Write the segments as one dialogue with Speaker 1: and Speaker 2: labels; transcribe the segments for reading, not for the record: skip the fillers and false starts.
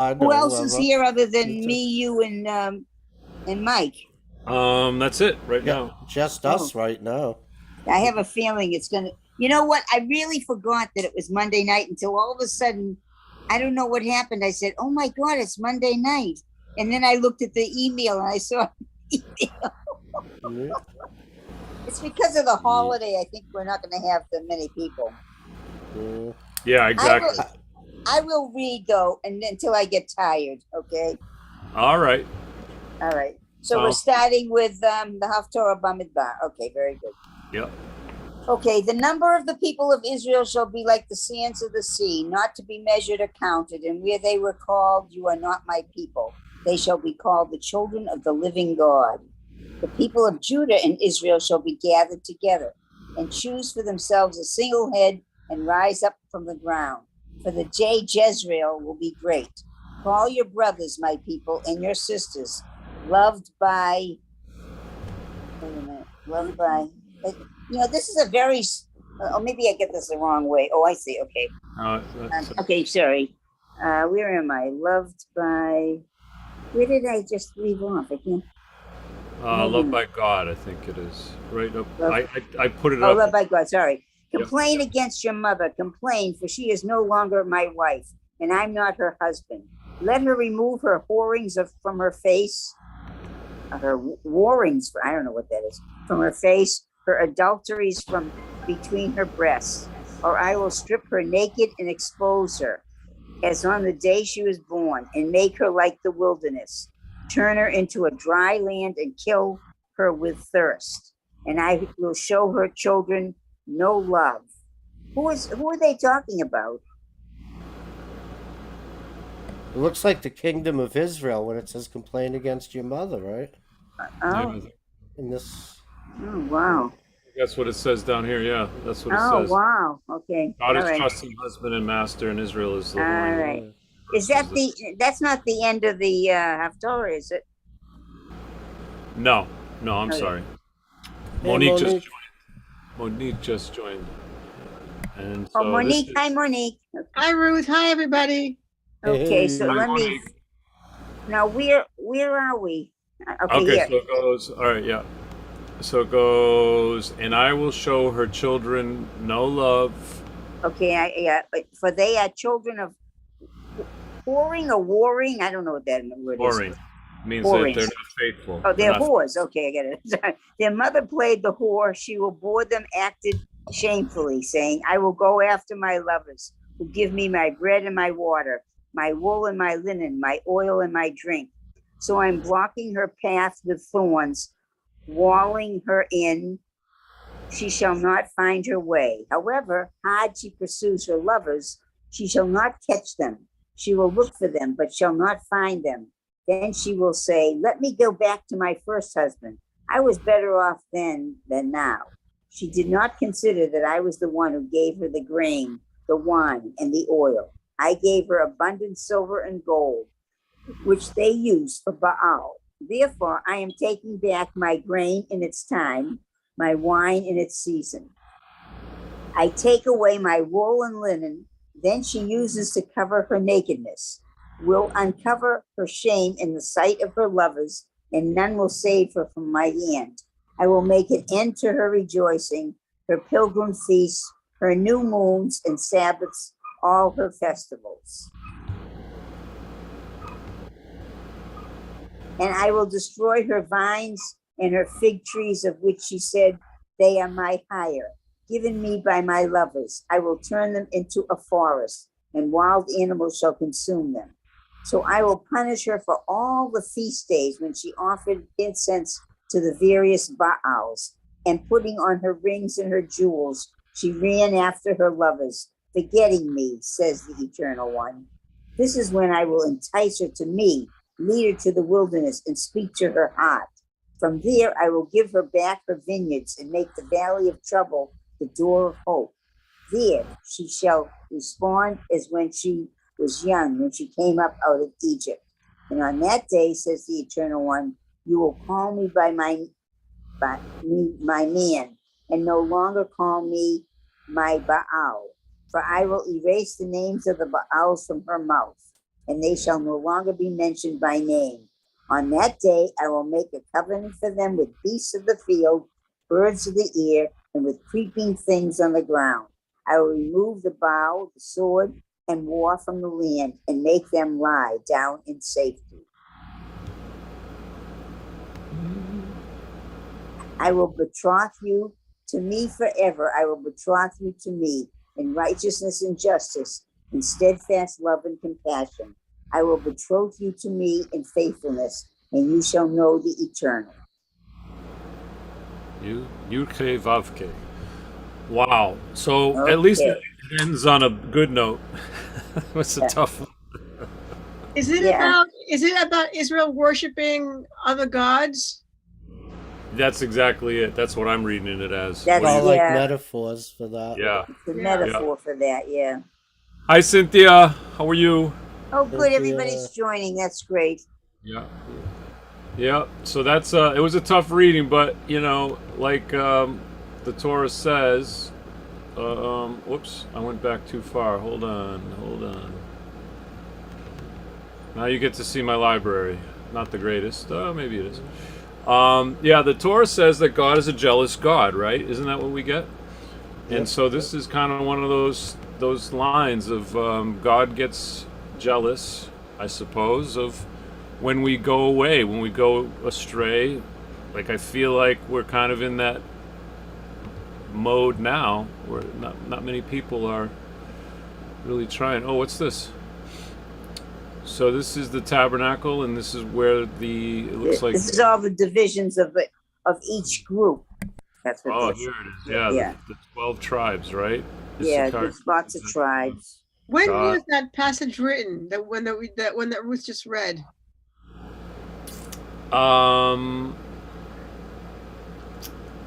Speaker 1: I
Speaker 2: Who
Speaker 1: know.
Speaker 2: else is here other than
Speaker 1: Me too.
Speaker 2: me, you, and Mike?
Speaker 3: That's it right
Speaker 1: Yeah,
Speaker 3: now.
Speaker 1: just
Speaker 2: Oh,
Speaker 1: us right now.
Speaker 2: I have a feeling it's gonna. You know what? I really forgot that it was Monday night until all of a sudden, I don't know what happened. I said, "Oh my God, it's Monday night," and then I looked at the email and I saw.
Speaker 1: Yeah.
Speaker 2: It's because of the
Speaker 3: Ye-
Speaker 2: holiday. I think we're not going to have that many people.
Speaker 1: Yeah.
Speaker 3: Yeah,
Speaker 2: I will.
Speaker 3: exactly.
Speaker 2: I will read though, and until I get tired. Okay.
Speaker 3: All right.
Speaker 2: All right. So we're
Speaker 3: Sounds.
Speaker 2: starting with the Haftarah BAMIDBAR. Okay, very good.
Speaker 3: Yep.
Speaker 2: Okay, the number of the people of Israel shall be like the sands of the sea, not to be measured or counted. And where they were called, you are not my people. They shall be called the children of the living God. The people of Judah and Israel shall be gathered together and choose for themselves a single head and rise up from the ground. For the day Jezreel will be great. Call your brothers, my people, and your sisters, loved by, wait a minute, loved by, this is a very, oh, maybe I get this the wrong way. Oh, I see. Okay.
Speaker 3: That's
Speaker 2: Okay, sorry. Where am I? Loved by, where did I just leave off? I can't, hold
Speaker 3: Loved
Speaker 2: on.
Speaker 3: by God. I think it is right up.
Speaker 2: Love,
Speaker 3: I put it
Speaker 2: oh,
Speaker 3: up.
Speaker 2: loved by God. Sorry.
Speaker 3: Yep.
Speaker 2: Complain against your mother. Complain, for she is no longer my wife, and I'm not her husband. Let her remove her whorings from her face, her warrings, I don't know what that is, from her face, her adulteries from between her breasts, or I will strip her naked and expose her, as on the day she was born, and make her like the wilderness, turn her into a dry land and kill her with thirst. And I will show her children no love. Who are they talking about?
Speaker 1: It looks like the kingdom of Israel when it says complain against your mother, right?
Speaker 2: Oh,
Speaker 3: Yeah,
Speaker 1: In this.
Speaker 2: oh, wow.
Speaker 3: that's what it says down here. Yeah, that's what it
Speaker 2: Oh,
Speaker 3: says.
Speaker 2: wow. Okay.
Speaker 3: God
Speaker 2: All
Speaker 3: is
Speaker 2: right.
Speaker 3: trusting husband and master, and Israel is
Speaker 2: All
Speaker 3: the whoring.
Speaker 2: right.
Speaker 1: Yeah.
Speaker 2: Is
Speaker 3: Versus
Speaker 2: that
Speaker 3: the
Speaker 2: that's not the end of the Haftarah, is it?
Speaker 3: no, no. I'm
Speaker 2: Okay.
Speaker 3: sorry.
Speaker 1: Hey,
Speaker 3: Monique just
Speaker 1: Monique.
Speaker 3: joined. Monique just joined, and
Speaker 2: Oh,
Speaker 3: so this
Speaker 2: Monique. Hi,
Speaker 3: is.
Speaker 2: Monique.
Speaker 4: Hi, Ruth. Hi, everybody.
Speaker 2: Okay, so
Speaker 1: Hey.
Speaker 3: Hi,
Speaker 2: let me,
Speaker 3: Monique.
Speaker 2: now where are we? Okay,
Speaker 3: Okay,
Speaker 2: here.
Speaker 3: so it goes. All right, yeah. So it goes, and I will show her children no love.
Speaker 2: Okay, yeah, but for they are children of whoring or warring. I don't know what that word is.
Speaker 3: Whoring means that
Speaker 2: Whoring.
Speaker 3: they're not faithful.
Speaker 2: Oh,
Speaker 3: They're
Speaker 2: they're
Speaker 3: not.
Speaker 2: whores. Okay, I get it. Sorry. Their mother played the whore. She will bore them, acted shamefully, saying, I will go after my lovers who give me my bread and my water, my wool and my linen, my oil and my drink. So I'm blocking her path with thorns, walling her in. She shall not find her way. However hard she pursues her lovers, she shall not catch them. She will look for them, but shall not find them. Then she will say, let me go back to my first husband. I was better off then than now. She did not consider that I was the one who gave her the grain, the wine, and the oil. I gave her abundant silver and gold, which they used for Baal. Therefore, I am taking back my grain in its time, my wine in its season. I take away my wool and linen, then she uses to cover her nakedness, will uncover her shame in the sight of her lovers, and none will save her from my hand. I will make an end to her rejoicing, her pilgrim feasts, her new moons and Sabbaths, all her festivals. And I will destroy her vines and her fig trees, of which she said, they are my hire, given me by my lovers. I will turn them into a forest, and wild animals shall consume them. So I will punish her for all the feast days when she offered incense to the various Baals, and putting on her rings and her jewels, she ran after her lovers, forgetting me, says the Eternal One. This is when I will entice her to me, lead her to the wilderness, and speak to her heart. From there, I will give her back her vineyards and make the valley of trouble the door of hope. There she shall respond as when she was young, when she came up out of Egypt. And on that day, says the Eternal One, you will call me by my man, and no longer call me my Baal. For I will erase the names of the Baals from her mouth, and they shall no longer be mentioned by name. On that day, I will make a covenant for them with beasts of the field, birds of the air, and with creeping things on the ground. I will remove the bow, the sword, and war from the land, and make them lie down in safety. I will betroth you to me forever. I will betroth you to me in righteousness and justice, in steadfast love and compassion. I will betroth you to me in faithfulness, and you shall know the eternal.
Speaker 3: Yudke Vavke. Wow. So
Speaker 2: Okay.
Speaker 3: at least it ends on a good note. It's a tough one.
Speaker 4: Is it about Israel worshiping other gods?
Speaker 3: That's exactly it. That's what I'm reading it as.
Speaker 2: That's
Speaker 3: What do
Speaker 1: All
Speaker 3: you-
Speaker 1: like
Speaker 2: Yeah.
Speaker 1: metaphors for that.
Speaker 3: yeah.
Speaker 2: It's a metaphor for that, yeah.
Speaker 3: Hi, Cynthia. How are you?
Speaker 2: Oh, good.
Speaker 1: Cynthia.
Speaker 2: Everybody's joining. That's great.
Speaker 3: Yeah. Yeah. So that's it was a tough reading, but like the Torah says, whoops, I went back too far. Hold on. Now you get to see my library. Not the greatest. Maybe it is. Yeah, the Torah says that God is a jealous God, right? Isn't that what we get? And so this is kind of one of those lines of God gets jealous, I suppose, of when we go away, when we go astray. Like I feel like we're kind of in that mode now, where not many people are really trying. Oh, what's this? So this is the tabernacle, and this is where it looks like.
Speaker 2: This is all the divisions of each group. That's what.
Speaker 3: Oh,
Speaker 2: this
Speaker 3: here it is. Yeah,
Speaker 2: Yeah.
Speaker 3: the 12 tribes, right?
Speaker 2: Yeah,
Speaker 3: Issachar.
Speaker 2: there's lots of tribes.
Speaker 4: When
Speaker 3: God.
Speaker 4: was that passage written? That one that Ruth just read.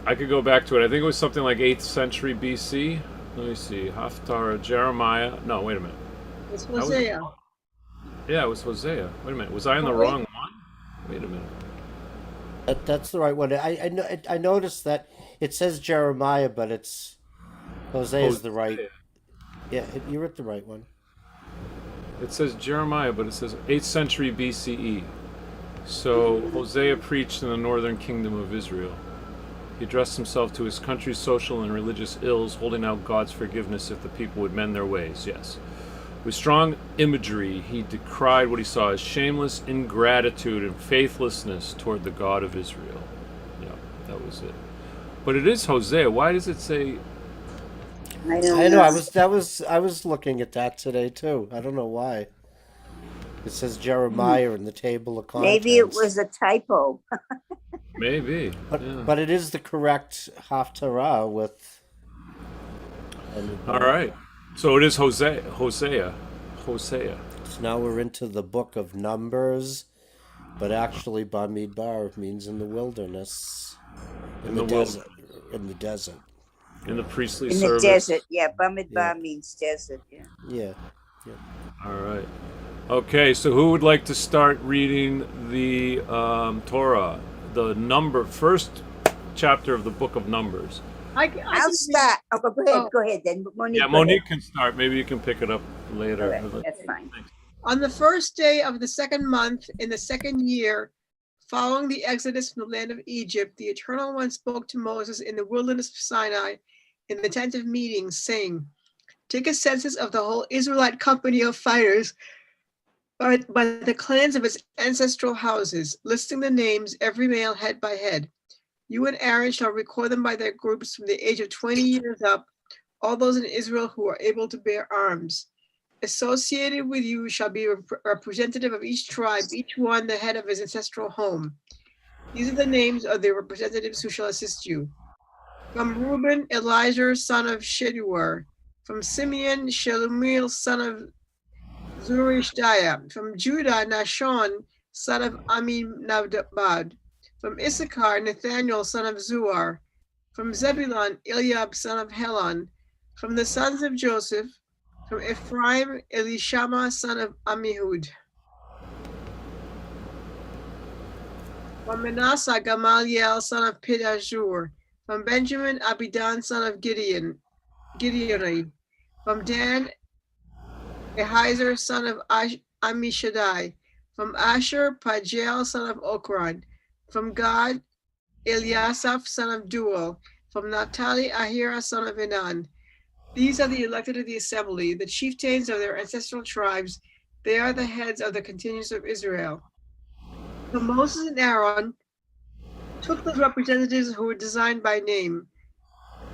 Speaker 3: I could go back to it. I think it was something like 8th century BC. Let me see. Haftarah, Jeremiah. No, wait a minute.
Speaker 4: It's
Speaker 3: was-
Speaker 4: Hosea.
Speaker 3: Yeah, it was Hosea. Wait a minute. Was I in the
Speaker 4: Oh, wait.
Speaker 3: wrong one? Wait a minute.
Speaker 1: That's the right one. I noticed that it says Jeremiah, but it's Hosea is the right. Yeah, you're at the right one.
Speaker 3: It says Jeremiah, but it says 8th century BCE. So Hosea preached in the northern kingdom of Israel. He addressed himself to his country's social and religious ills, holding out God's forgiveness if the people would mend their ways. Yes. With strong imagery, he decried what he saw as shameless ingratitude and faithlessness toward the God of Israel. Yeah, that was it. But it is Hosea. Why does it say?
Speaker 2: I know.
Speaker 1: I know. I was looking at that today too. I don't know why. It says Jeremiah in the table of contents.
Speaker 2: Maybe it was a typo.
Speaker 3: Maybe.
Speaker 1: But it is the correct Haftarah with.
Speaker 3: All right. So it is Hosea.
Speaker 1: So now we're into the book of Numbers, but actually BAMIDBAR means in the wilderness, in the desert, in the desert.
Speaker 3: In the priestly
Speaker 2: In
Speaker 3: service.
Speaker 2: the desert. Yeah, BAMIDBAR means desert. Yeah.
Speaker 1: Yeah.
Speaker 3: All right. Okay, so who would like to start reading the Torah, the first chapter of the book of Numbers?
Speaker 2: I'll start. Oh, go ahead then. Monique,
Speaker 3: Yeah,
Speaker 2: go
Speaker 3: Monique
Speaker 2: ahead.
Speaker 3: can start. Maybe you can pick it up later.
Speaker 2: All right, that's fine.
Speaker 4: On the first day of the second month in the second year, following the exodus from the land of Egypt, the Eternal One spoke to Moses in the wilderness of Sinai in the tent of meeting, saying, "Take a census of the whole Israelite company of fighters by the clans of its ancestral houses, listing the names, every male head by head. You and Aaron shall record them by their groups from the age of 20 years up, all those in Israel who are able to bear arms. Associated with you shall be a representative of each tribe, each one the head of his ancestral home. These are the names of the representatives who shall assist you. From Reuben, Elijah, son of Sheduar. From Simeon, Shelumiel, son of Zurishdaya. From Judah, Nashon, son of Aminadab. From Issachar, Nathaniel, son of Zuar. From Zebulun, Eliab, son of Helon. From the sons of Joseph. From Ephraim, Elishama, son of Amihud. From Manasseh, Gamaliel, son of Pedahzur. From Benjamin, Abidan, son of Gideoni. From Dan, Ahiezer, son of Ammishaddai. From Asher, Pagiel, son of Okran. From Gad, Eliasaph, son of Duel. From Naphtali, Ahira, son of Enan. These are the elected of the assembly, the chieftains of their ancestral tribes. They are the heads of the continuance of Israel. So Moses and Aaron took those representatives who were designed by name,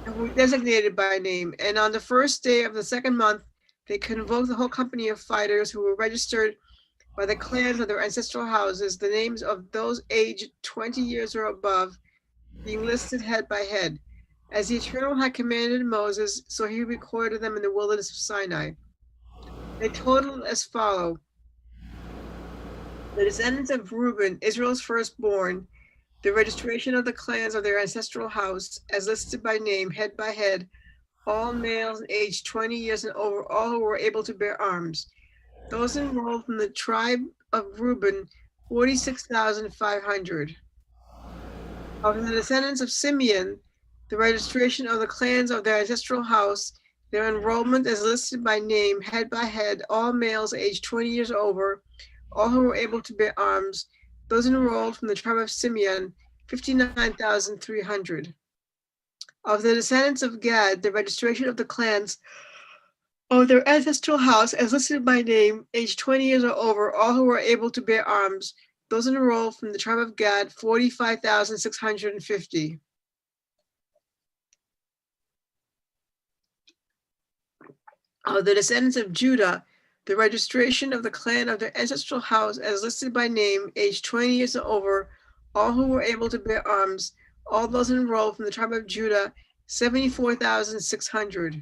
Speaker 4: and were designated by name, and on the first day of the second month, they convoked the whole company of fighters who were registered by the clans of their ancestral houses, the names of those aged 20 years or above, being listed head by head. As the Eternal had commanded Moses, so he recorded them in the wilderness of Sinai. They totaled as follow. The descendants of Reuben, Israel's firstborn, the registration of the clans of their ancestral house, as listed by name, head by head, all males aged 20 years and over, all who were able to bear arms. Those enrolled from the tribe of Reuben, 46,500. Of the descendants of Simeon, the registration of the clans of their ancestral house, their enrollment is listed by name, head by head, all males aged 20 years over, all who were able to bear arms. Those enrolled from the tribe of Simeon, 59,300. Of the descendants of Gad, the registration of the clans of their ancestral house, as listed by name, aged 20 years or over, all who were able to bear arms. Those enrolled from the tribe of Gad, 45,650. Of the descendants of Judah, the registration of the clan of their ancestral house, as listed by name, aged 20 years or over, all who were able to bear arms, all those enrolled from the tribe of Judah, 74,600.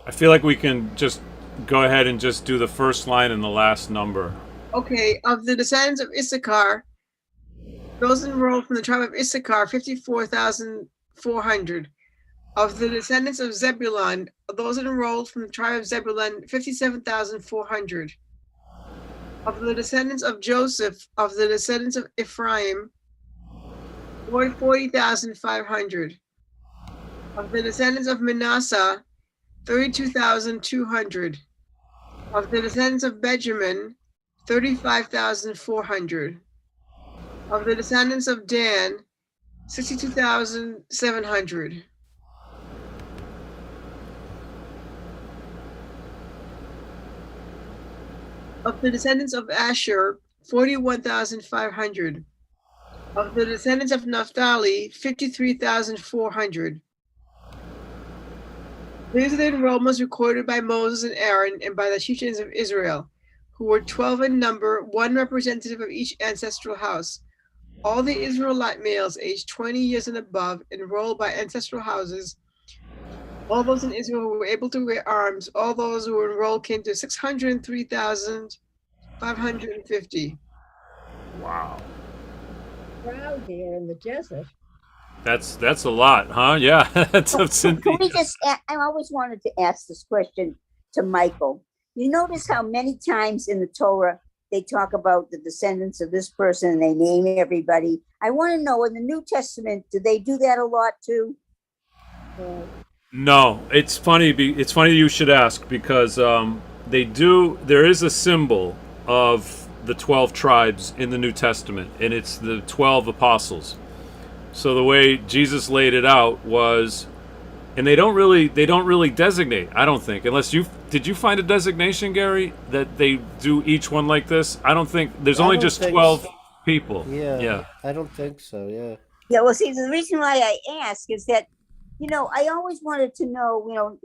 Speaker 3: I feel like we can just go ahead and just do the first line and the last number.
Speaker 4: Okay, of the descendants of Issachar, those enrolled from the tribe of Issachar, 54,400. Of the descendants of Zebulun, those enrolled from the tribe of Zebulun, 57,400. Of the descendants of Joseph, of the descendants of Ephraim, 40,500. Of the descendants of Manasseh, 32,200. Of the descendants of Benjamin, 35,400. Of the descendants of Dan, 62,700. Of the descendants of Asher, 41,500. Of the descendants of Naphtali, 53,400. These are the enrollments recorded by Moses and Aaron and by the chieftains of Israel, who were 12 in number, one representative of each ancestral house. All the Israelite males aged 20 years and above enrolled by ancestral houses. All those in Israel who were able to wear arms, all those who were enrolled came to 603,550.
Speaker 3: Wow.
Speaker 5: Crowd here in the desert.
Speaker 3: That's a lot, huh? Yeah. That's
Speaker 2: Can we just, I always wanted to ask this question to Michael. You notice how many times in the Torah they talk about the descendants of this person and they name everybody. I want to know, in the New Testament, do they do that a lot too?
Speaker 3: No, it's funny. It's funny you should ask, because they do. There is a symbol of the 12 tribes in the New Testament, and it's the 12 apostles. So the way Jesus laid it out was, and they don't really designate. I don't think, unless did you find a designation, Gary, that they do each one like this? I don't think there's only just 12 people.
Speaker 1: Yeah, I don't think so. Yeah.
Speaker 2: Yeah. Well, see, the reason why I ask is that, I always wanted to know, when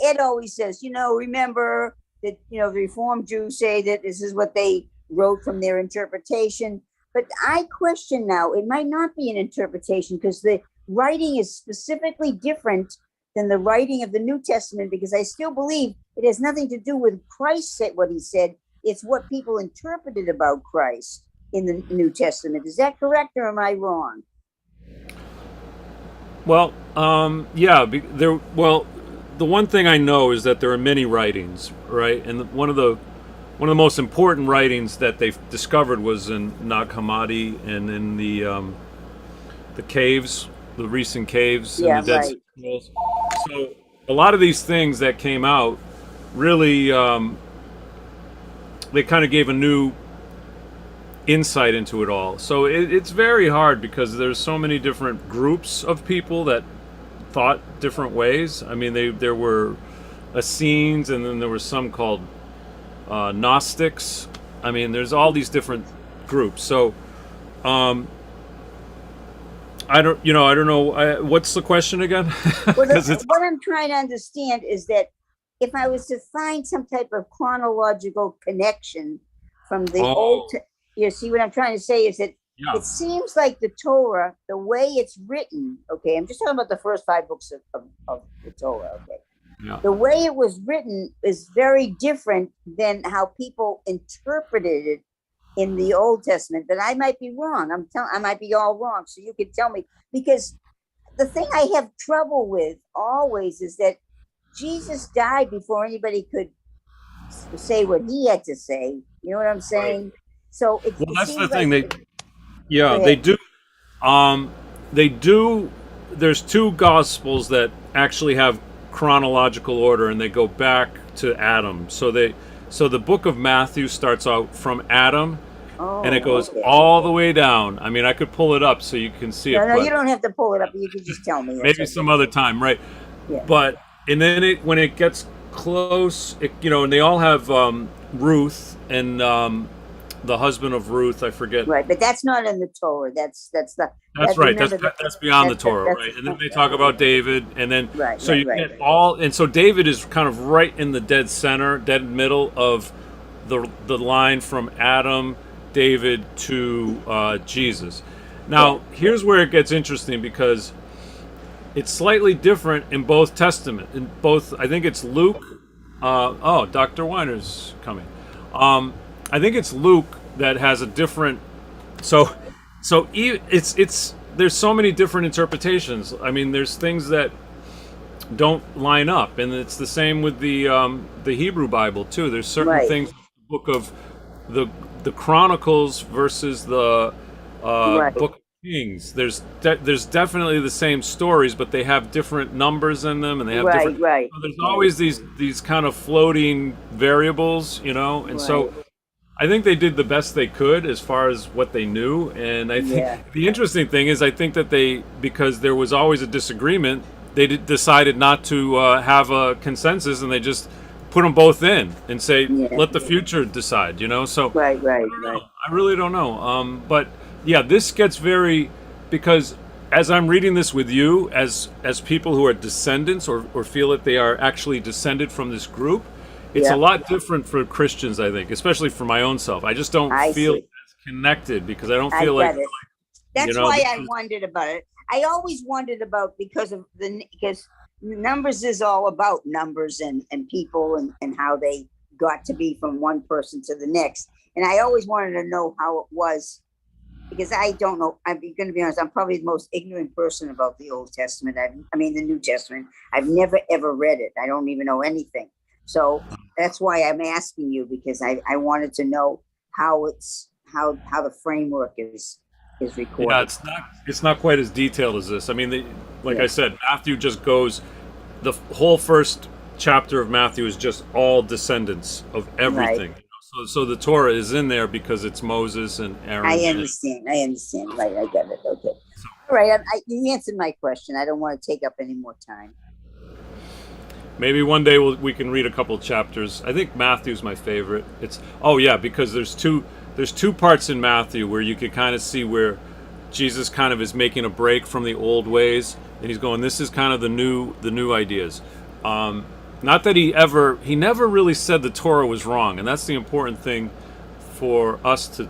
Speaker 2: Ed always says, remember that, the Reformed Jews say that this is what they wrote from their interpretation. But I question now, it might not be an interpretation, because the writing is specifically different than the writing of the New Testament, because I still believe it has nothing to do with Christ said what he said. It's what people interpreted about Christ in the New Testament. Is that correct, or am I wrong?
Speaker 3: Well, yeah. Well, the one thing I know is that there are many writings, right? And one of the most important writings that they've discovered was in Nag Hammadi and in the caves, the recent caves in the Dead Sea Scrolls. So a lot of these things that came out really they kind of gave a new insight into it all. So it's very hard because there's so many different groups of people that thought different ways. I mean, there were Essenes, and then there were some called Gnostics. I mean, there's all these different groups. So I don't know. What's the question again?
Speaker 2: Well, what I'm trying to understand is that if I was to find some type of chronological connection from the you see what I'm trying to say is that it seems like the Torah, the way it's written, okay, I'm just talking about the first 5 books of the Torah, okay.
Speaker 3: Yeah.
Speaker 2: The way it was written is very different than how people interpreted it in the Old Testament, but I might be wrong. I might be all wrong. So you could tell me, because the thing I have trouble with always is that Jesus died before anybody could say what he had to say. You know what I'm saying? Right. So
Speaker 3: that's the thing. They do. They do. There's 2 gospels that actually have chronological order, and they go back to Adam. So the book of Matthew starts out from Adam, and it goes all the way down. I mean, I could pull it up so you can see it.
Speaker 2: No, you don't have to pull it up. You can just tell me.
Speaker 3: Maybe some other time, right? Yeah. But and then when it gets close, and they all have Ruth and the husband of Ruth, I forget.
Speaker 2: Right, but that's not in the Torah. That's
Speaker 3: right. That's beyond the Torah, right? And then they talk about David, and then get all, and so David is kind of right in the dead middle of the line from Adam, David to Jesus. Now, here's where it gets interesting, because it's slightly different in both Testament. In both, I think it's Luke. Dr. Weiner's coming. I think it's Luke that has a different. So it's there's so many different interpretations. I mean, there's things that don't line up, and it's the same with the Hebrew Bible too. There's certain things in the book of the Chronicles versus the book of Kings. There's definitely the same stories, but they have different numbers in them, and they have different. Right. So there's always these kind of floating variables, and so. I think they did the best they could as far as what they knew, and I think the interesting thing is I think that because there was always a disagreement, they decided not to have a consensus, and they just put them both in and say, let the future decide, So I really don't know. But yeah, this gets because as I'm reading this with you, as people who are descendants or feel that they are actually descended from this group. It's a lot different for Christians, I think, especially for my own self. I just don't feel as connected because I don't feel like.
Speaker 2: That's why I wondered about it. I always wondered about because numbers is all about numbers and people and how they got to be from one person to the next. And I always wanted to know how it was, because I don't know. I'm going to be honest. I'm probably the most ignorant person about the Old Testament. the New Testament. I've never ever read it. I don't even know anything. So that's why I'm asking you, because I wanted to know how the framework is recorded.
Speaker 3: Yeah, it's not quite as detailed as this. I mean, I said, Matthew just goes. The whole first chapter of Matthew is just all descendants of everything. Right. So the Torah is in there because it's Moses and Aaron.
Speaker 2: I understand. Right, I get it. Okay. All right. You answered my question. I don't want to take up any more time.
Speaker 3: Maybe one day we can read a couple chapters. I think Matthew's my favorite. Because there's two parts in Matthew where you could kind of see where Jesus kind of is making a break from the old ways, and he's going, this is kind of the new ideas. Not that he never really said the Torah was wrong, and that's the important thing for us to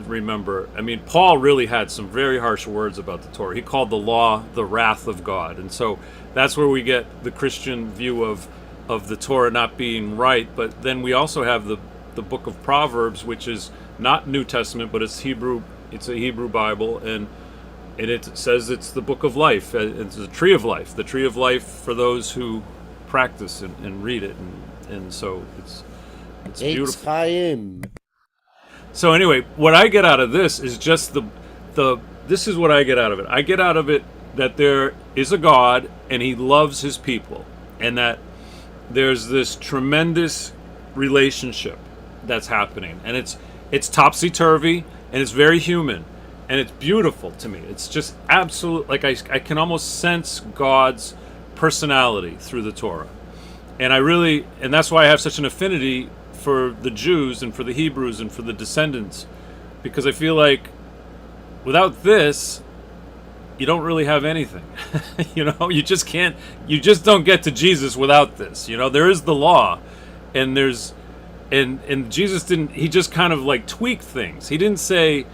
Speaker 3: remember. I mean, Paul really had some very harsh words about the Torah. He called the law the wrath of God, and so that's where we get the Christian view of the Torah not being right. But then we also have the book of Proverbs, which is not New Testament, but it's Hebrew. It's a Hebrew Bible, and it says it's the book of life. It's the tree of life. The tree of life for those who practice and read it, and so it's beautiful.
Speaker 1: Chaim.
Speaker 3: So anyway, what I get out of this is just this is what I get out of it. I get out of it that there is a God and he loves his people, and that there's this tremendous relationship that's happening, and it's topsy-turvy, and it's very human, and it's beautiful to me. It's just absolute, like I can almost sense God's personality through the Torah. And and that's why I have such an affinity for the Jews and for the Hebrews and for the descendants, because I feel like without this, you don't really have anything. You just don't get to Jesus without this. There is the law, and and Jesus didn't, he just kind of like tweaked things. He didn't say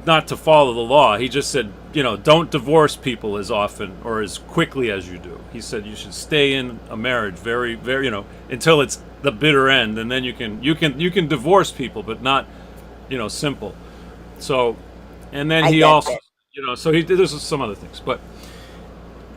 Speaker 3: not to follow the law. He just said, don't divorce people as often or as quickly as you do. He said you should stay in a marriage very, very, until it's the bitter end, and then you can divorce people, but not, simple. So, and then he also, so he did, there's some other things, but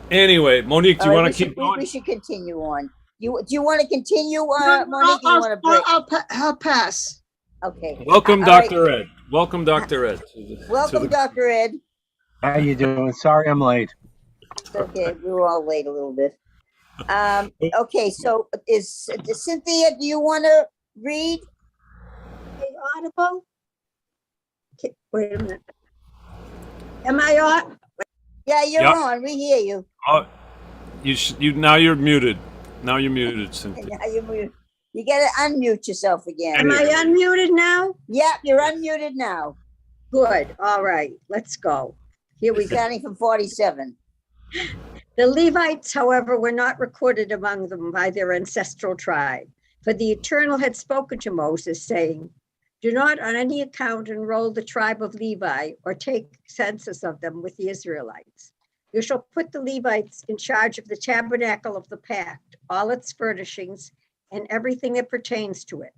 Speaker 3: anyway, Monique, do you want to keep going?
Speaker 2: We should continue on. Do you want to continue, Monique? You want to break?
Speaker 4: I'll pass.
Speaker 2: Okay.
Speaker 3: Welcome, Dr. Ed. Welcome, Dr. Ed.
Speaker 2: Welcome, Dr. Ed.
Speaker 6: How you doing? Sorry I'm late.
Speaker 2: It's okay. We were all late a little bit. Okay, so is Cynthia, do you want to read?
Speaker 5: Audible? Okay, wait a minute. Am I on?
Speaker 2: Yeah, you're
Speaker 3: Yep.
Speaker 2: on. We hear you.
Speaker 3: Oh, now you're muted. Now you're muted, Cynthia.
Speaker 2: Now you're muted. You got to unmute yourself again.
Speaker 5: Am I unmuted now?
Speaker 2: Yep, you're unmuted now.
Speaker 5: Good. All right, let's go. Here we
Speaker 2: We're
Speaker 5: go.
Speaker 2: starting from 47.
Speaker 5: The Levites, however, were not recorded among them by their ancestral tribe, for the Eternal had spoken to Moses, saying, "Do not on any account enroll the tribe of Levi or take census of them with the Israelites. You shall put the Levites in charge of the tabernacle of the pact, all its furnishings, and everything that pertains to it.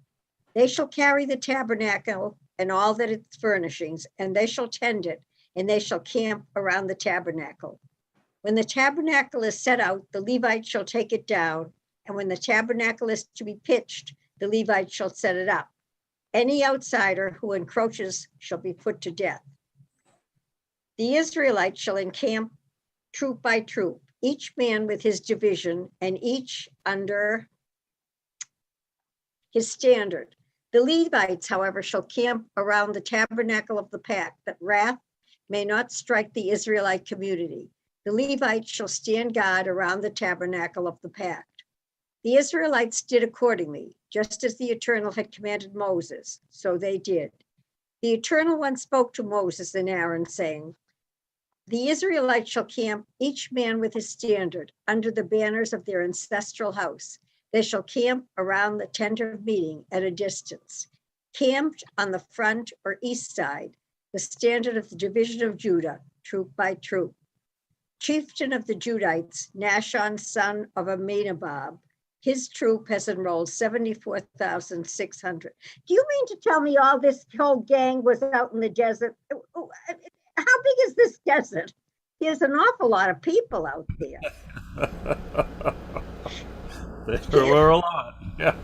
Speaker 5: They shall carry the tabernacle and all that its furnishings, and they shall tend it, and they shall camp around the tabernacle. When the tabernacle is set out, the Levites shall take it down, and when the tabernacle is to be pitched, the Levites shall set it up. Any outsider who encroaches shall be put to death. The Israelites shall encamp troop by troop, each man with his division, and each under his standard. The Levites, however, shall camp around the tabernacle of the pact, that wrath may not strike the Israelite community. The Levites shall stand guard around the tabernacle of the pact." The Israelites did accordingly, just as the Eternal had commanded Moses, so they did. The Eternal One spoke to Moses and Aaron, saying, "The Israelites shall camp, each man with his standard, under the banners of their ancestral house. They shall camp around the tent of meeting at a distance, camped on the front or east side, the standard of the division of Judah, troop by troop. Chieftain of the Judites, Nashon, son of BAMIDBAR, his troop has enrolled 74,600. Do you mean to tell me all this whole gang was out in the desert? How big is this desert? There's an awful lot of people out there.
Speaker 3: There were a lot. Yeah.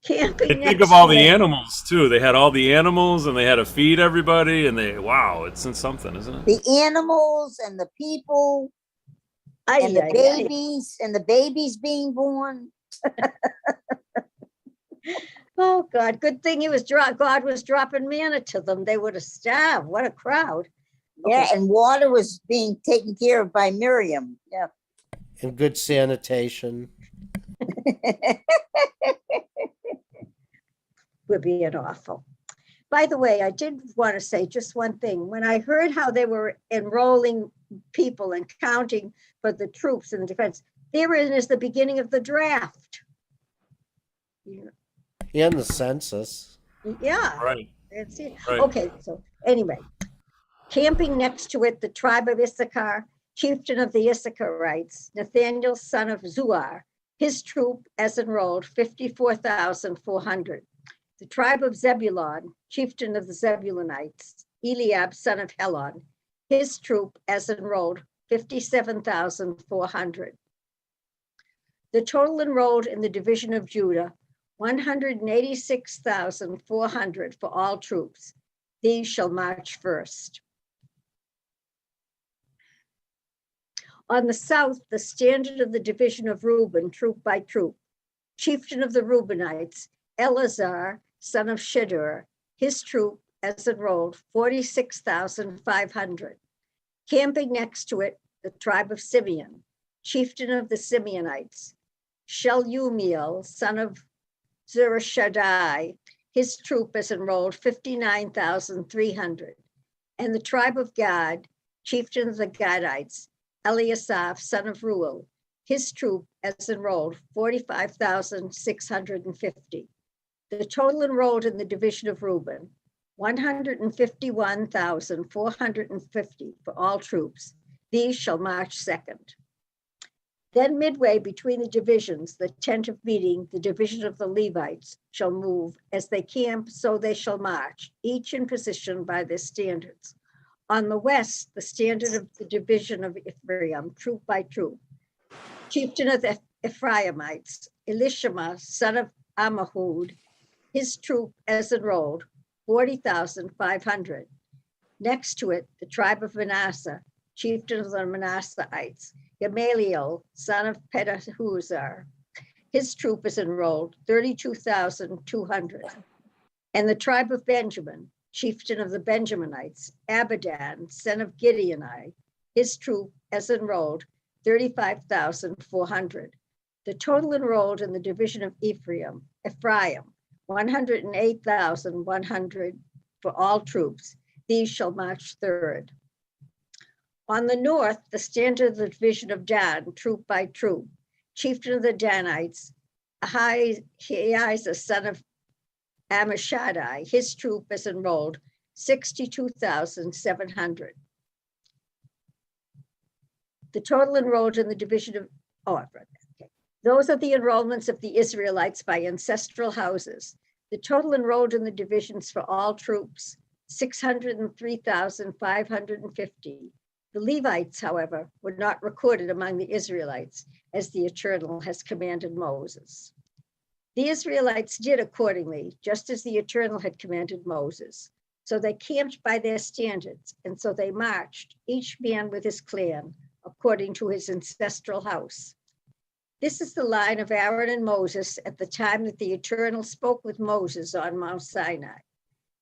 Speaker 5: Camping.
Speaker 3: And think of all the animals too. They had all the animals, and they had to feed everybody, and it's something, isn't it?
Speaker 2: The animals and the people and the babies and the babies being born.
Speaker 5: Oh God, good thing God was dropping manna to them. They would have starved. What a crowd.
Speaker 2: Yeah, and water was being taken care of by Miriam. Yeah.
Speaker 1: And good sanitation.
Speaker 5: We're being awful. By the way, I did want to say just one thing. When I heard how they were enrolling people and counting for the troops in the defense, therein is the beginning of the draft.
Speaker 1: And the census.
Speaker 5: Yeah.
Speaker 3: Right.
Speaker 5: That's it.
Speaker 3: Right.
Speaker 5: Okay, so anyway, camping next to it, the tribe of Issachar, chieftain of the Issacharites, Nathaniel, son of Zuar, his troop as enrolled, 54,400. The tribe of Zebulon, chieftain of the Zebulonites, Eliab, son of Helon, his troop as enrolled, 57,400. The total enrolled in the division of Judah, 186,400 for all troops. These shall march first. On the south, the standard of the division of Reuben, troop by troop. Chieftain of the Reubenites, Eleazar, son of Shedeur, his troop as enrolled, 46,500. Camping next to it, the tribe of Simeon, chieftain of the Simeonites, Shelumiel, son of Zurishaddai, his troop as enrolled, 59,300. And the tribe of Gad, chieftain of the Gadites, Eliasaph, son of Ruel, his troop as enrolled, 45,650. The total enrolled in the division of Reuben, 151,450 for all troops. These shall march second. Then midway between the divisions, the tent of meeting, the division of the Levites shall move. As they camp, so they shall march, each in position by their standards. On the west, the standard of the division of Ephraim, troop by troop. Chieftain of the Ephraimites, Elishama, son of Ammihud, his troop as enrolled, 40,500. Next to it, the tribe of Manasseh, chieftain of the Manasseites, Gamaliel, son of Pedahuzar, his troop is enrolled, 32,200. And the tribe of Benjamin, chieftain of the Benjaminites, Abidan, son of Gideoni, his troop as enrolled, 35,400. The total enrolled in the division of Ephraim, 108,100 for all troops. These shall march third. On the north, the standard of the division of Dan, troop by troop, chieftain of the Danites, Ahijah, son of Ammishaddai, his troop is enrolled, 62,700. The total enrolled in the division of, those are the enrollments of the Israelites by ancestral houses. The total enrolled in the divisions for all troops, 603,550. The Levites, however, were not recorded among the Israelites, as the Eternal has commanded Moses. The Israelites did accordingly, just as the Eternal had commanded Moses. So they camped by their standards, and so they marched, each man with his clan, according to his ancestral house. This is the line of Aaron and Moses at the time that the Eternal spoke with Moses on Mount Sinai.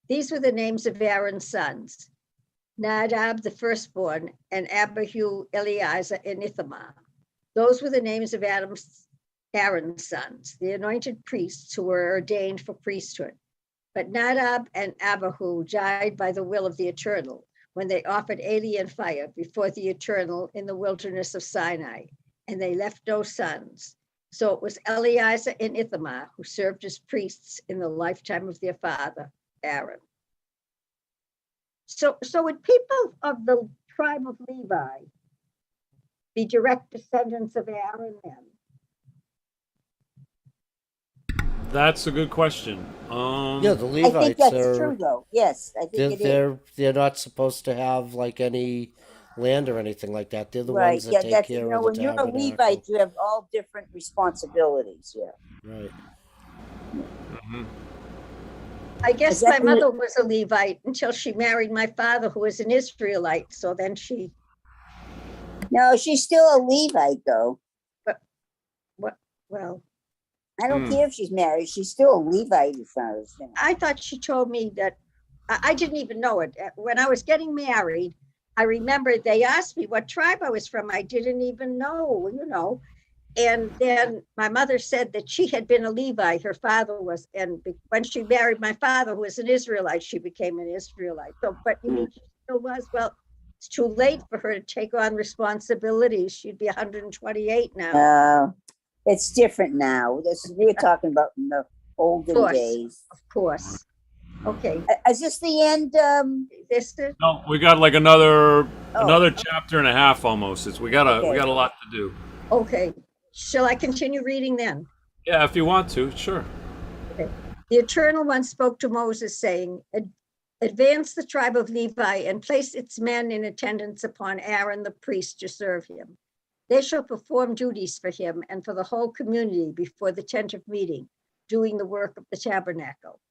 Speaker 5: These were the names of Aaron's sons: Nadab, the firstborn, and Abihu, Eleazar, and Ithamar. Those were the names of Aaron's sons, the anointed priests who were ordained for priesthood. But Nadab and Abihu died by the will of the Eternal when they offered alien fire before the Eternal in the wilderness of Sinai, and they left no sons. So it was Eleazar and Ithamar who served as priests in the lifetime of their father, Aaron. So would people of the tribe of Levi be direct descendants of Aaron then?
Speaker 3: That's a good question.
Speaker 1: Yeah, the
Speaker 2: I think
Speaker 1: Levites
Speaker 2: that's
Speaker 1: are.
Speaker 2: true, though. Yes, I think it is.
Speaker 1: They're not supposed to have like any land or anything like that. They're the
Speaker 2: Right.
Speaker 1: ones that
Speaker 2: Yeah,
Speaker 1: take
Speaker 2: that's,
Speaker 1: care of the
Speaker 2: when you're a
Speaker 1: tabernacle.
Speaker 2: Levite, you have all different responsibilities. Yeah.
Speaker 1: Right.
Speaker 5: I guess
Speaker 2: Is that
Speaker 5: my mother was a Levite until she married my father, who was an Israelite. So then she,
Speaker 2: No, she's still a Levite, though.
Speaker 5: well,
Speaker 2: I don't care if she's married. She's still a Levite, as far as you know.
Speaker 5: I thought she told me that, I didn't even know it. When I was getting married, I remember they asked me what tribe I was from. I didn't even know, And then my mother said that she had been a Levite, her father was, and when she married my father, who was an Israelite, she became an Israelite. So, but you mean she still was? Well, it's too late for her to take on responsibilities. She'd be 128 now.
Speaker 2: It's different now. We're talking about in the olden days.
Speaker 5: Of course. Okay.
Speaker 2: Is this the end?
Speaker 5: This is,
Speaker 3: No, we got like another chapter and a half almost. We got a lot to do.
Speaker 5: okay. Shall I continue reading then?
Speaker 3: Yeah, if you want to, sure.
Speaker 5: Okay. The Eternal One spoke to Moses, saying, advance the tribe of Levi and place its men in attendance upon Aaron the priest to serve him. They shall perform duties for him and for the whole community before the tent of meeting, doing the work of the tabernacle.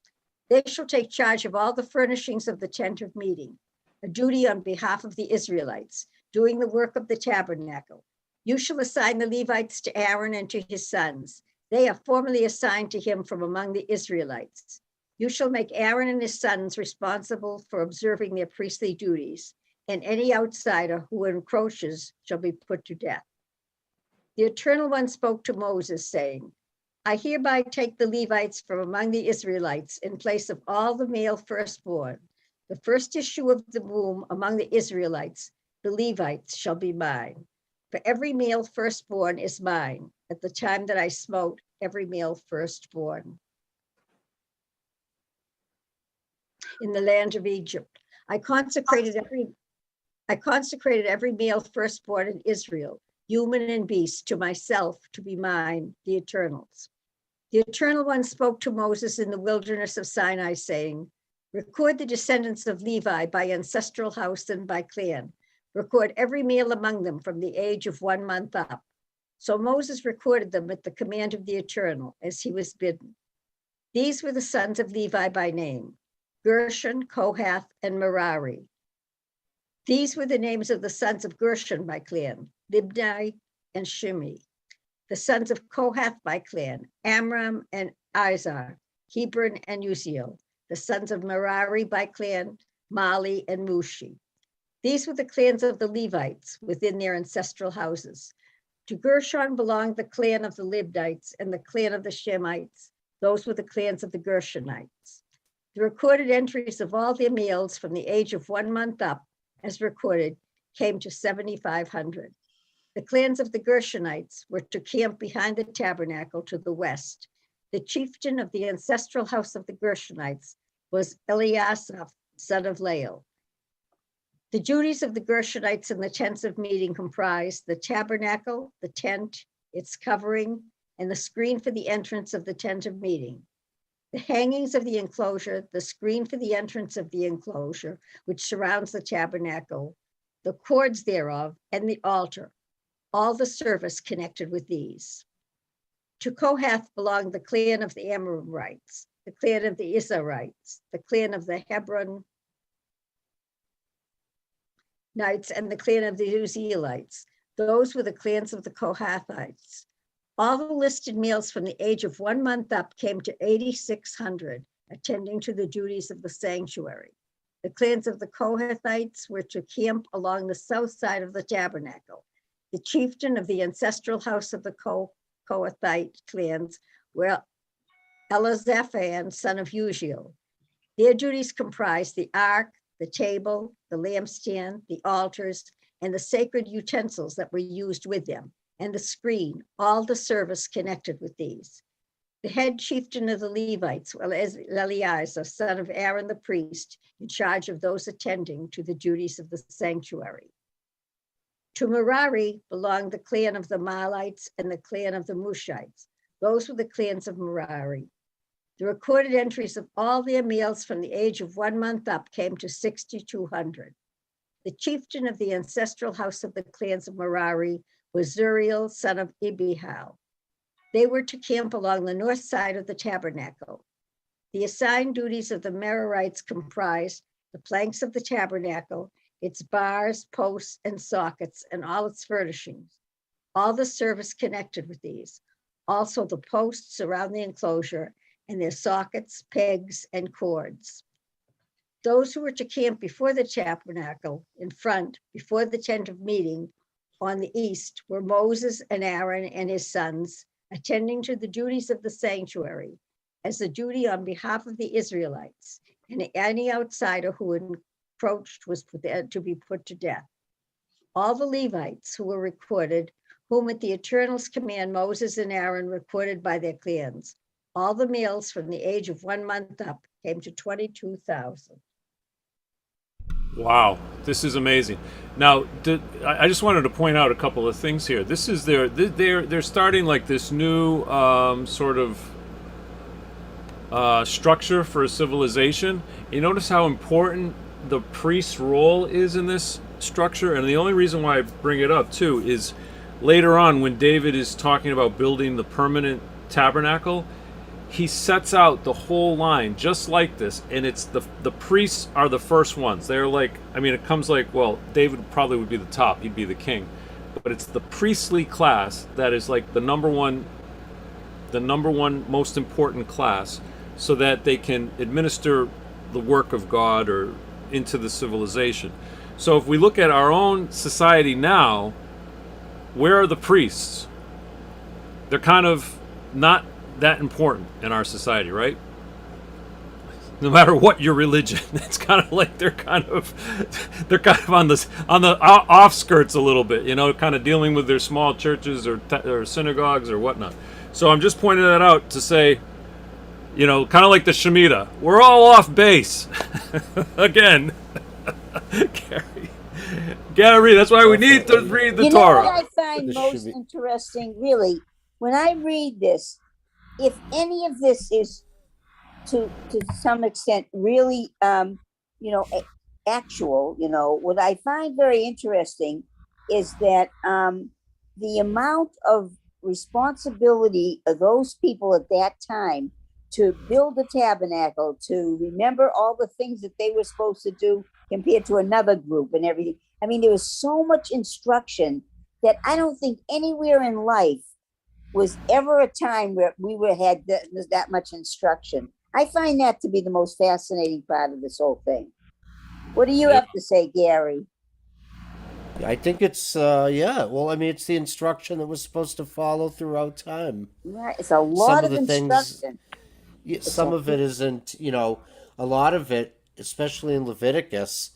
Speaker 5: They shall take charge of all the furnishings of the tent of meeting, a duty on behalf of the Israelites, doing the work of the tabernacle. You shall assign the Levites to Aaron and to his sons. They are formally assigned to him from among the Israelites. You shall make Aaron and his sons responsible for observing their priestly duties, and any outsider who encroaches shall be put to death. The Eternal One spoke to Moses, saying, I hereby take the Levites from among the Israelites in place of all the male firstborn. The first issue of the womb among the Israelites, the Levites, shall be mine. For every male firstborn is mine at the time that I smote every male firstborn in the land of Egypt. I consecrated every male firstborn in Israel, human and beast, to myself to be mine, the Eternal's. The Eternal One spoke to Moses in the wilderness of Sinai, saying, record the descendants of Levi by ancestral house and by clan. Record every male among them from the age of 1 month up. So Moses recorded them at the command of the Eternal, as he was bidden. These were the sons of Levi by name, Gershon, Kohath, and Merari. These were the names of the sons of Gershon by clan, Libni and Shimi. The sons of Kohath by clan, Amram and Izhar, Hebron and Uziel. The sons of Merari by clan, Mali and Mushi. These were the clans of the Levites within their ancestral houses. To Gershon belonged the clan of the Libnites and the clan of the Shemites. Those were the clans of the Gershonites. The recorded entries of all their males from the age of 1 month up, as recorded, came to 7,500. The clans of the Gershonites were to camp behind the tabernacle to the west. The chieftain of the ancestral house of the Gershonites was Eliasaph, son of Lael. The duties of the Gershonites in the tents of meeting comprised the tabernacle, the tent, its covering, and the screen for the entrance of the tent of meeting. The hangings of the enclosure, the screen for the entrance of the enclosure, which surrounds the tabernacle, the cords thereof, and the altar, all the service connected with these. To Kohath belonged the clan of the Amorites, the clan of the Israelites, the clan of the Hebron Knights, and the clan of the Uzzielites. Those were the clans of the Kohathites. All the listed males from the age of 1 month up came to 8,600, attending to the duties of the sanctuary. The clans of the Kohathites were to camp along the south side of the tabernacle. The chieftain of the ancestral house of the Kohathite clans were Elizaphan, son of Uziel. Their duties comprised the ark, the table, the lampstand, the altars, and the sacred utensils that were used with them, and the screen, all the service connected with these. The head chieftain of the Levites was Eleazar, son of Aaron the priest, in charge of those attending to the duties of the sanctuary. To Merari belonged the clan of the Malites and the clan of the Mushites. Those were the clans of Merari. The recorded entries of all their males from the age of 1 month up came to 6,200. The chieftain of the ancestral house of the clans of Merari was Zuriel, son of Ibihal. They were to camp along the north side of the tabernacle. The assigned duties of the Merarites comprised the planks of the tabernacle, its bars, posts, and sockets, and all its furnishings, all the service connected with these, also the posts around the enclosure and their sockets, pegs, and cords. Those who were to camp before the tabernacle, in front, before the tent of meeting, on the east, were Moses and Aaron and his sons, attending to the duties of the sanctuary, as a duty on behalf of the Israelites, and any outsider who encroached was to be put to death. All the Levites who were recorded, whom at the Eternal's command Moses and Aaron recorded by their clans, all the males from the age of 1 month up came to 22,000.
Speaker 3: Wow, this is amazing. Now, I just wanted to point out a couple of things here. This is they're starting like this new sort of structure for a civilization. You notice how important the priest's role is in this structure, and the only reason why I bring it up too is later on when David is talking about building the permanent tabernacle, he sets out the whole line just like this, and it's the priests are the first ones. They're like, I mean, it comes like, well, David probably would be the top, he'd be the king, but it's the priestly class that is like the number one most important class. so that they can administer the work of God or into the civilization. So if we look at our own society now, where are the priests? They're kind of not that important in our society, right? No matter what your religion, it's kind of like they're kind of on the offskirts a little bit, kind of dealing with their small churches or synagogues or whatnot. So I'm just pointing that out to say, kind of like the Shemitah, we're all off base again. Gary, that's why we need to read the Torah.
Speaker 2: What I find most interesting, really, when I read this, if any of this is to some extent really actual, what I find very interesting is that the amount of responsibility of those people at that time to build the tabernacle, to remember all the things that they were supposed to do compared to another group and everything. I mean, there was so much instruction that I don't think anywhere in life was ever a time where had that much instruction. I find that to be the most fascinating part of this whole thing. What do you have to say, Gary?
Speaker 1: I think it's it's the instruction that was supposed to follow throughout time.
Speaker 2: Right, it's a lot of instruction.
Speaker 1: Some of it isn't, a lot of it, especially in Leviticus.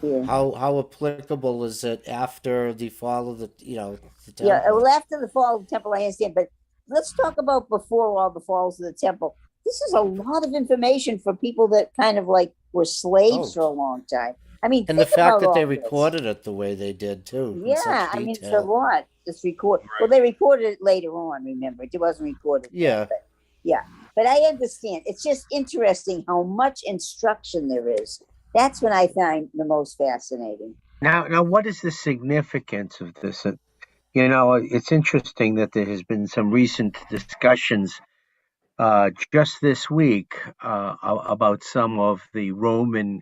Speaker 1: Yeah. How applicable is it after the fall of the temple?
Speaker 2: Yeah, well, after the fall of the temple, I understand, but let's talk about before all the falls of the temple. This is a lot of information for people that kind of like were slaves for a long time. I mean,
Speaker 1: and the fact that they recorded it the way they did too.
Speaker 2: Yeah, I mean, it's a lot. Just record. Right. Well, they recorded it later on. Remember, it wasn't recorded.
Speaker 1: Yeah,
Speaker 2: but, yeah. But I understand. It's just interesting how much instruction there is. That's what I find the most fascinating.
Speaker 6: Now, what is the significance of this? It's interesting that there has been some recent discussions just this week about some of the Roman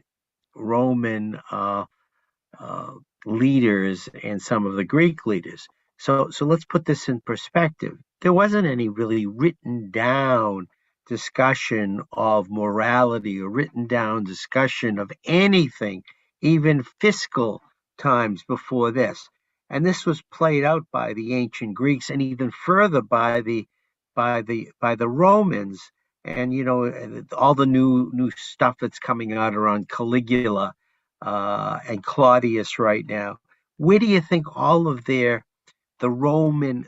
Speaker 6: leaders and some of the Greek leaders. So let's put this in perspective. There wasn't any really written down discussion of morality or written down discussion of anything, even fiscal times before this. And this was played out by the ancient Greeks and even further by the Romans. And all the new stuff that's coming out around Caligula and Claudius right now. Where do you think all of the Roman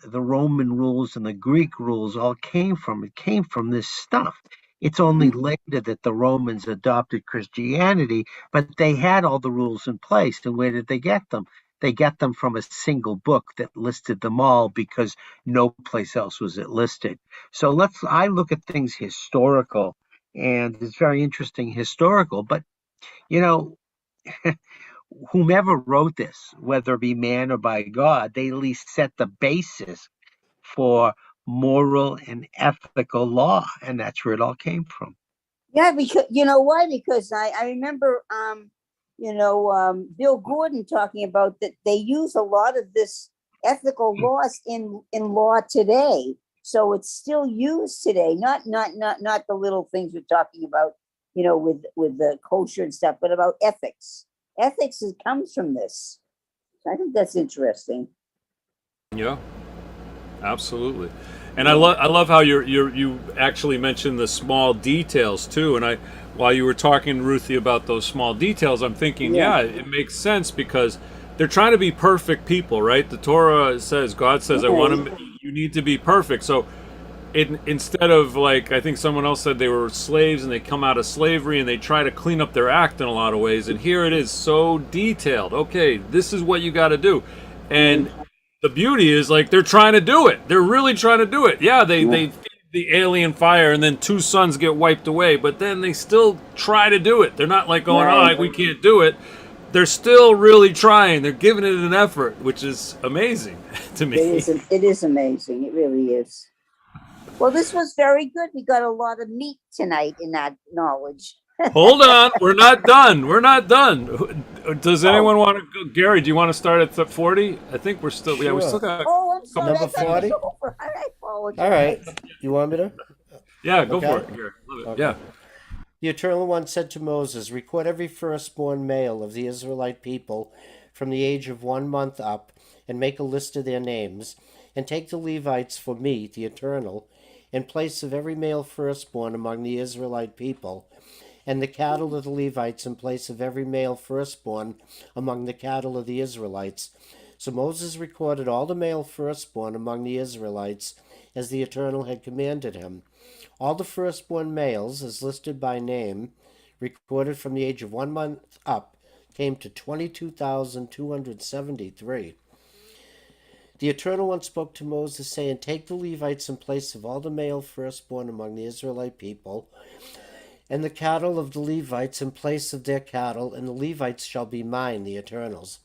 Speaker 6: rules and the Greek rules all came from? It came from this stuff. It's only later that the Romans adopted Christianity, but they had all the rules in place. And where did they get them? They got them from a single book that listed them all because no place else was it listed. So I look at things historical, and it's very interesting historical, but whomever wrote this, whether it be man or by God, they at least set the basis for moral and ethical law, and that's where it all came from.
Speaker 2: Yeah, because you know why? Because I remember Bill Gordon talking about that they use a lot of this ethical laws in law today. So it's still used today, not the little things we're talking about, with the kosher and stuff, but about ethics. Ethics comes from this. I think that's interesting.
Speaker 3: Yeah, absolutely. And I love how you actually mentioned the small details too. And while you were talking, Ruthie, about those small details, I'm thinking, it makes sense because they're trying to be perfect people, right? The Torah says, God says, you need to be perfect. So instead of, like, I think someone else said they were slaves and they come out of slavery and they try to clean up their act in a lot of ways. And here it is so detailed. Okay, this is what you got to do. And the beauty is, like, they're trying to do it. They're really trying to do it. Yeah, they feed the alien fire and then 2 sons get wiped away, but then they still try to do it. They're not like going, we can't do it. They're still really trying. They're giving it an effort, which is amazing to me.
Speaker 2: It is amazing. It really is. Well, this was very good. We got a lot of meat tonight in that knowledge.
Speaker 3: Hold on. We're not done. We're not done. Does anyone want to go? Gary, do you want to start at 40? I think we're still, we still got.
Speaker 2: Oh, I'm sorry.
Speaker 1: Number 40?
Speaker 2: I apologize.
Speaker 1: All right. You want me to?
Speaker 3: Yeah, go for
Speaker 1: Okay?
Speaker 3: it, Gary. Love it.
Speaker 1: Okay.
Speaker 3: Yeah.
Speaker 1: The Eternal One said to Moses, record every firstborn male of the Israelite people from the age of 1 month up, and make a list of their names, and take the Levites for me, the Eternal, in place of every male firstborn among the Israelite people, and the cattle of the Levites in place of every male firstborn among the cattle of the Israelites. So Moses recorded all the male firstborn among the Israelites, as the Eternal had commanded him. All the firstborn males, as listed by name, recorded from the age of 1 month up, came to 22,273. The Eternal One spoke to Moses, saying, take the Levites in place of all the male firstborn among the Israelite people, and the cattle of the Levites in place of their cattle, and the Levites shall be mine, the Eternal's.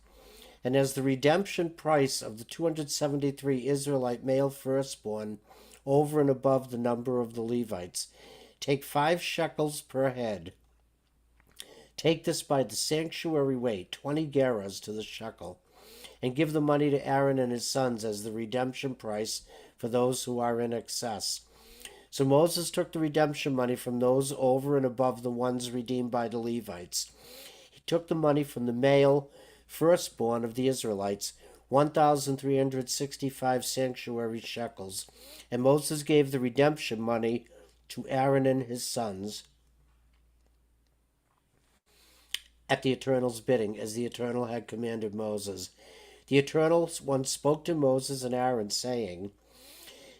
Speaker 1: And as the redemption price of the 273 Israelite male firstborn, over and above the number of the Levites, take 5 shekels per head. Take this by the sanctuary weight, 20 gerahs to the shekel, and give the money to Aaron and his sons as the redemption price for those who are in excess. So Moses took the redemption money from those over and above the ones redeemed by the Levites. He took the money from the male firstborn of the Israelites, 1,365 sanctuary shekels, and Moses gave the redemption money to Aaron and his sons at the Eternal's bidding, as the Eternal had commanded Moses. The Eternal One spoke to Moses and Aaron, saying,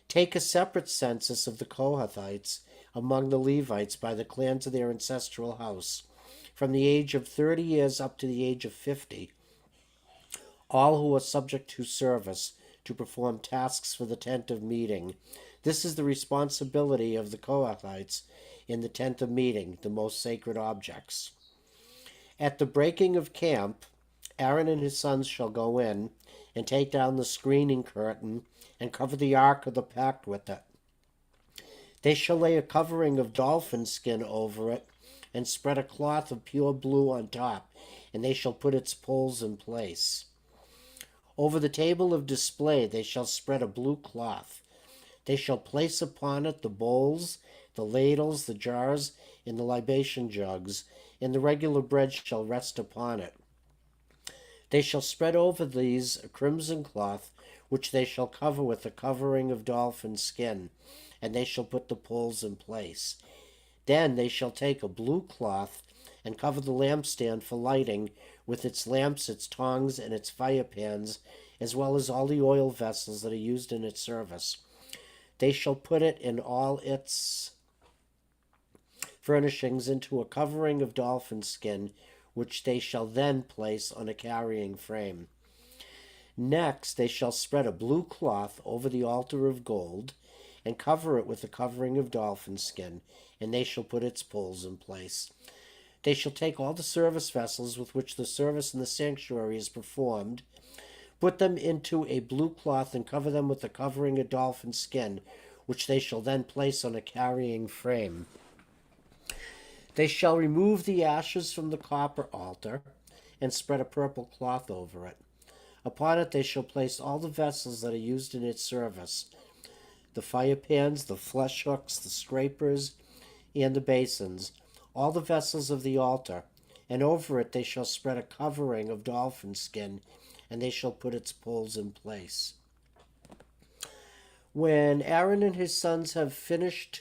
Speaker 1: take a separate census of the Kohathites among the Levites by the clans of their ancestral house, from the age of 30 years up to the age of 50, all who are subject to service, to perform tasks for the tent of meeting. This is the responsibility of the Kohathites in the tent of meeting, the most sacred objects. At the breaking of camp, Aaron and his sons shall go in and take down the screening curtain and cover the ark of the pact with it. They shall lay a covering of dolphin skin over it and spread a cloth of pure blue on top, and they shall put its poles in place. Over the table of display they shall spread a blue cloth. They shall place upon it the bowls, the ladles, the jars, and the libation jugs, and the regular bread shall rest upon it. They shall spread over these a crimson cloth, which they shall cover with a covering of dolphin skin, and they shall put the poles in place. Then they shall take a blue cloth and cover the lampstand for lighting, with its lamps, its tongs, and its fire pans, as well as all the oil vessels that are used in its service. They shall put it in all its furnishings into a covering of dolphin skin, which they shall then place on a carrying frame. Next they shall spread a blue cloth over the altar of gold, and cover it with a covering of dolphin skin, and they shall put its poles in place. They shall take all the service vessels with which the service in the sanctuary is performed, put them into a blue cloth, and cover them with a covering of dolphin skin, which they shall then place on a carrying frame. They shall remove the ashes from the copper altar, and spread a purple cloth over it. Upon it they shall place all the vessels that are used in its service, the fire pans, the flesh hooks, the scrapers, and the basins, all the vessels of the altar, and over it they shall spread a covering of dolphin skin, and they shall put its poles in place. When Aaron and his sons have finished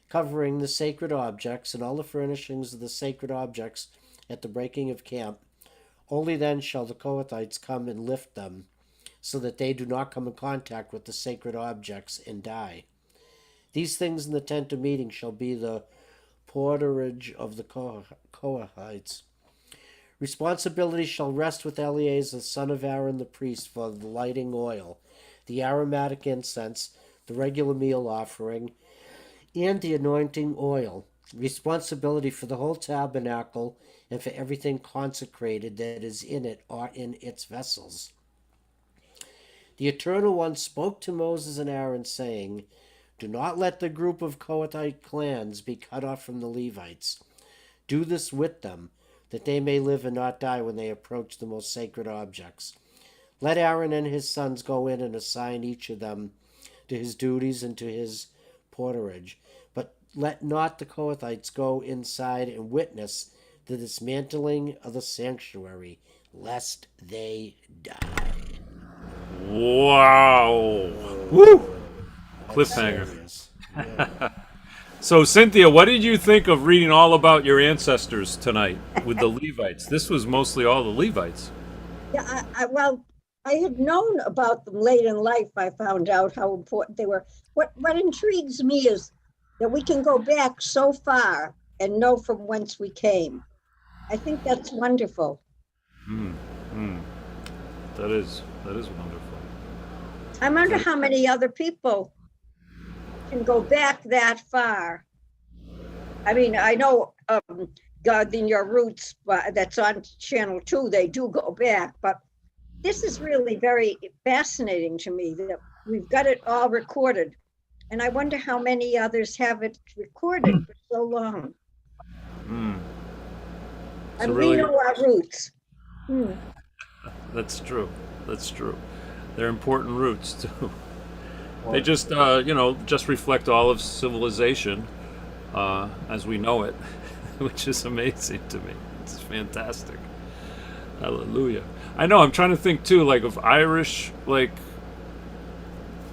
Speaker 1: covering the sacred objects and all the furnishings of the sacred objects at the breaking of camp, only then shall the Kohathites come and lift them, so that they do not come in contact with the sacred objects and die. These things in the tent of meeting shall be the porterage of the Kohathites. Responsibility shall rest with Eleazar, son of Aaron the priest, for the lighting oil, the aromatic incense, the regular meal offering, and the anointing oil. Responsibility for the whole tabernacle and for everything consecrated that is in it or in its vessels. The Eternal One spoke to Moses and Aaron, saying, do not let the group of Kohathite clans be cut off from the Levites. Do this with them, that they may live and not die when they approach the most sacred objects. Let Aaron and his sons go in and assign each of them to his duties and to his porterage. But let not the Kohathites go inside and witness the dismantling of the sanctuary, lest they die.
Speaker 3: Wow. Woo! Cliffhanger.
Speaker 1: Serious. Yeah.
Speaker 3: So, Cynthia, what did you think of reading all about your ancestors tonight with the Levites? This was mostly all the Levites.
Speaker 5: Yeah, well, I had known about them late in life. I found out how important they were. What intrigues me is that we can go back so far and know from whence we came. I think that's wonderful.
Speaker 3: That is wonderful.
Speaker 5: I wonder how many other people can go back that far. I mean, I know God in Your Roots, that's on Channel 2, they do go back, but this is really very fascinating to me that we've got it all recorded. And I wonder how many others have it recorded for so long. And we know our roots.
Speaker 3: That's true. That's true. They're important roots too. They just, just reflect all of civilization as we know it, which is amazing to me. It's fantastic. Hallelujah. I know. I'm trying to think too, like of Irish, like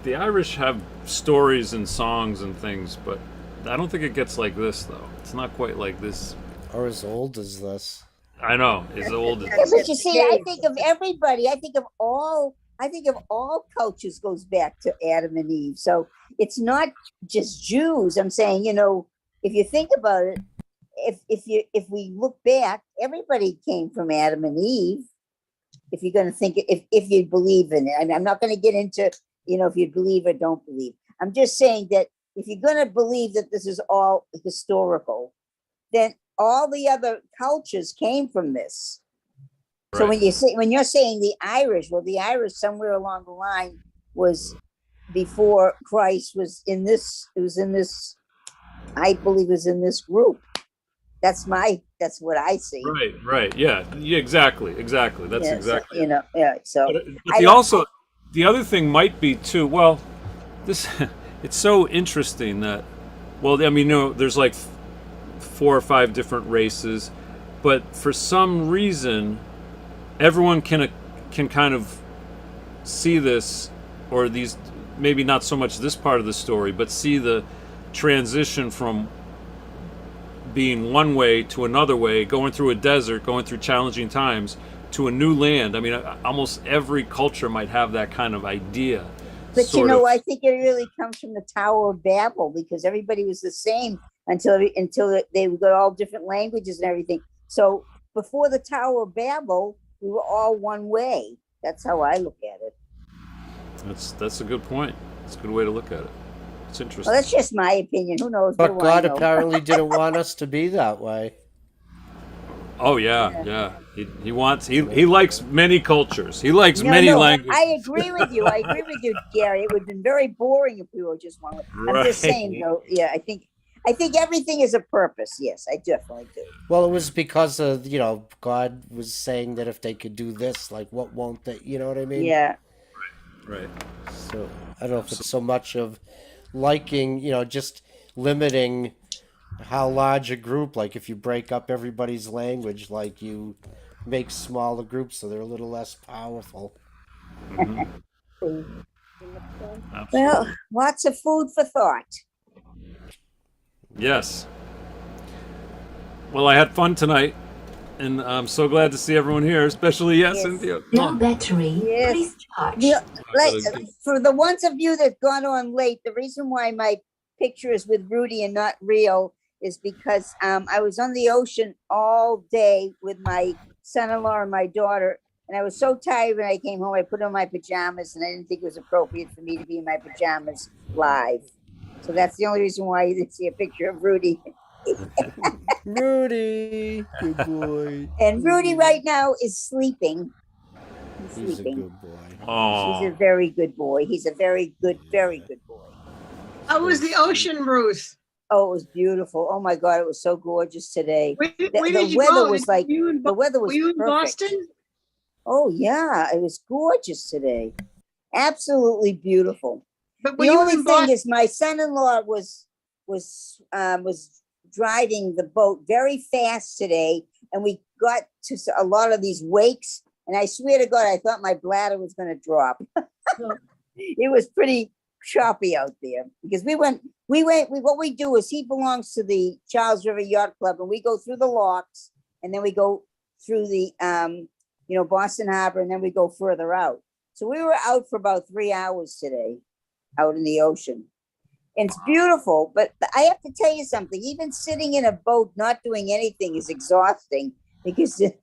Speaker 3: the Irish have stories and songs and things, but I don't think it gets like this though. It's not quite like this.
Speaker 1: Or as old as this.
Speaker 3: I know. As old as
Speaker 2: Yeah, but you see, I think of everybody. I think of all cultures goes back to Adam and Eve. So it's not just Jews. I'm saying, if you think about it, if we look back, everybody came from Adam and Eve. If you're going to think, if you believe in it, and I'm not going to get into, if you believe or don't believe. I'm just saying that if you're going to believe that this is all historical, then all the other cultures came from this. Right. So when you're saying the Irish, well, the Irish somewhere along the line was before Christ was in this. It was in this. I believe it was in this group. That's what I see.
Speaker 3: Right. Yeah. Exactly. That's exactly.
Speaker 2: So,
Speaker 3: but the other thing might be too. Well, it's so interesting that. Well, I mean, there's like 4 or 5 different races, but for some reason, everyone can kind of see this, or these, maybe not so much this part of the story, but see the transition from being one way to another way, going through a desert, going through challenging times, to a new land. I mean, almost every culture might have that kind of idea.
Speaker 2: But I think it really comes from the Tower of Babel, because everybody was the same until they got all different languages and everything. So before the Tower of Babel, we were all one way. That's how I look at it.
Speaker 3: That's a good point. It's a good way to look at it. It's interesting.
Speaker 2: Well, that's just my opinion. Who knows?
Speaker 1: But God apparently didn't want us to be that way.
Speaker 3: Oh yeah. He likes many cultures. He likes many languages.
Speaker 2: I agree with you, Gary. It would have been very boring if we were just one way.
Speaker 3: Right.
Speaker 2: I'm just saying, though. Yeah, I think everything is a purpose. Yes, I definitely do.
Speaker 1: Well, it was because of God was saying that if they could do this, like what won't they? You know what I mean?
Speaker 2: Yeah.
Speaker 3: Right.
Speaker 1: So I don't know if it's so much of liking, just limiting how large a group, like if you break up everybody's language, like you make smaller groups so they're a little less powerful.
Speaker 3: Mm-hmm.
Speaker 2: Well, lots of food for thought.
Speaker 3: Yes. Well, I had fun tonight, and I'm so glad to see everyone here, especially Cynthia.
Speaker 7: No battery.
Speaker 2: Yes.
Speaker 7: Please charge.
Speaker 2: For the ones of you that got on late, the reason why my picture is with Rudy and not Rio is because I was on the ocean all day with my son-in-law and my daughter, and I was so tired when I came home. I put on my pajamas, and I didn't think it was appropriate for me to be in my pajamas live. So that's the only reason why you didn't see a picture of Rudy.
Speaker 1: Rudy, good boy.
Speaker 2: And Rudy right now is sleeping.
Speaker 1: He's a good boy.
Speaker 3: Oh.
Speaker 2: He's a very good boy. He's a very good boy.
Speaker 4: How was the ocean, Ruth?
Speaker 2: Oh, it was beautiful. Oh my God, it was so gorgeous today.
Speaker 4: Where did
Speaker 2: The
Speaker 4: you
Speaker 2: weather
Speaker 4: go?
Speaker 2: was like, the weather was
Speaker 4: Were you in
Speaker 2: perfect.
Speaker 4: Boston?
Speaker 2: Oh yeah, it was gorgeous today. Absolutely beautiful.
Speaker 4: But were
Speaker 2: The
Speaker 4: you
Speaker 2: only
Speaker 4: in
Speaker 2: thing
Speaker 4: Boston?
Speaker 2: is my son-in-law was was driving the boat very fast today, and we got to a lot of these wakes, and I swear to God, I thought my bladder was going to drop. It was pretty choppy out there because what we do is he belongs to the Charles River Yacht Club, and we go through the locks, and then we go through the Boston Harbor, and then we go further out. So we were out for about 3 hours today, out in the ocean. And it's beautiful, but I have to tell you something, even sitting in a boat not doing anything is exhausting because I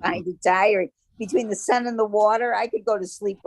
Speaker 2: find it tiring. Between the sun and the water, I could go to sleep right